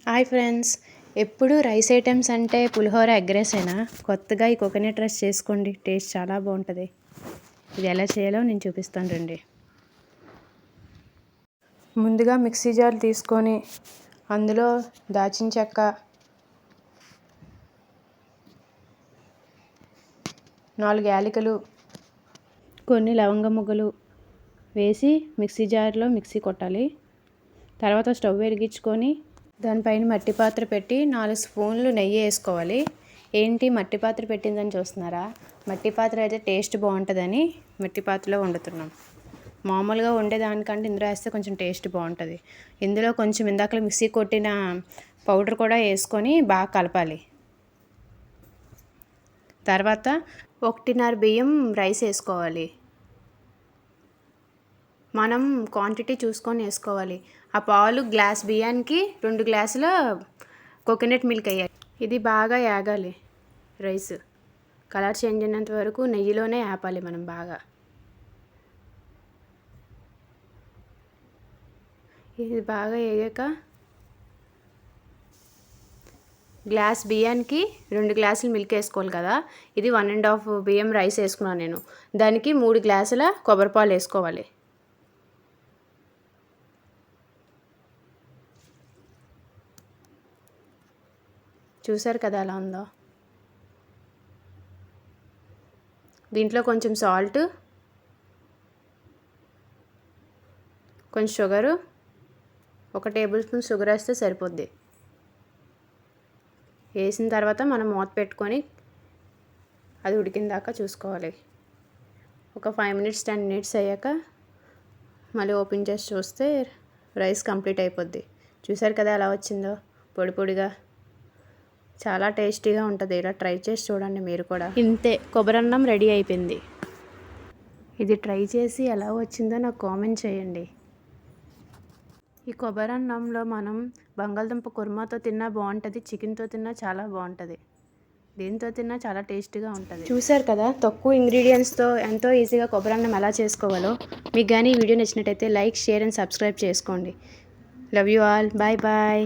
Hi friends, ఎప్పుడు rice items అంటే పులిహోర, egg రైసేనా? కొత్తగా ఈ కోకోనట్ రైస్ చేసుకోండి, టేస్ట్ చాలా బాగుంటుంది. ఇది ఎలా చేయాలో నేను చూపిస్తాను రండి. ముందుగా మిక్సీ జార్ తీసుకొని అందులో దాచిన చెక్క, 4 యాలకులు, కొన్ని లవంగ ముగ్గలు వేసి మిక్సీ జార్లో మిక్సీ కొట్టాలి. తర్వాత స్టవ్ వెలిగించుకొని దానిపైన మట్టి పాత్ర పెట్టి 4 స్పూన్లు నెయ్యి వేసుకోవాలి. ఏంటి మట్టి పాత్ర పెట్టిందని చూస్తున్నారా? మట్టి పాత్ర అయితే టేస్ట్ బాగుంటుందని మట్టి పాత్రలో వండుతున్నాం. మామూలుగా వండేదానికంటే ఇందులో వేస్తే కొంచెం టేస్ట్ బాగుంటుంది. ఇందులో కొంచెం ఇందాక మిక్సీ కొట్టిన పౌడర్ కూడా వేసుకొని బాగా కలపాలి. తర్వాత 1.5 బియ్యం రైస్ వేసుకోవాలి. మనం క్వాంటిటీ చూసుకొని వేసుకోవాలి. ఆ పాలు గ్లాస్ బియ్యానికి 2 గ్లాసుల కోకోనట్ మిల్క్ వేయాలి. ఇది బాగా యాగాలి. రైస్ కలర్ చేంజ్ అయినంత వరకు నెయ్యిలోనే ఆపాలి మనం బాగా. ఇది బాగా వేగాక గ్లాస్ బియ్యానికి 2 గ్లాసులు మిల్క్ వేసుకోవాలి కదా. ఇది 1.5 బియ్యం రైస్ వేసుకున్నాను నేను. దానికి 3 గ్లాసుల కొబ్బరిపాలు వేసుకోవాలి. చూసారు కదా ఎలా ఉందో. దీంట్లో కొంచెం సాల్ట్, కొంచెం షుగరు, 1 టేబుల్ స్పూన్ షుగర్ వేస్తే సరిపోద్ది. వేసిన తర్వాత మనం మూత పెట్టుకొని అది ఉడికిన దాకా చూసుకోవాలి. ఒక 5 మినిట్స్ 10 మినిట్స్ అయ్యాక మళ్ళీ ఓపెన్ చేసి చూస్తే రైస్ కంప్లీట్ అయిపోద్ది. చూసారు కదా ఎలా వచ్చిందో, పొడి పొడిగా. చాలా టేస్టీగా ఉంటుంది. ఇలా ట్రై చేసి చూడండి మీరు కూడా. ఇంతే, కొబ్బరన్నం రెడీ అయిపోయింది. ఇది ట్రై చేసి ఎలా వచ్చిందో నాకు కామెంట్ చేయండి. ఈ కొబ్బరన్నంలో మనం బంగాళదుంప కుర్మాతో తిన్నా బాగుంటుంది, చికెన్తో తిన్నా చాలా బాగుంటుంది. దీంతో తిన్నా చాలా టేస్టీగా ఉంటుంది. చూసారు కదా తక్కువ ఇంగ్రీడియంట్స్తో ఎంతో ఈజీగా కొబ్బరన్నం ఎలా చేసుకోవాలో. మీకు కానీ ఈ వీడియో నచ్చినట్టయితే లైక్, షేర్ అండ్ సబ్స్క్రైబ్ చేసుకోండి. Love you all. Bye bye.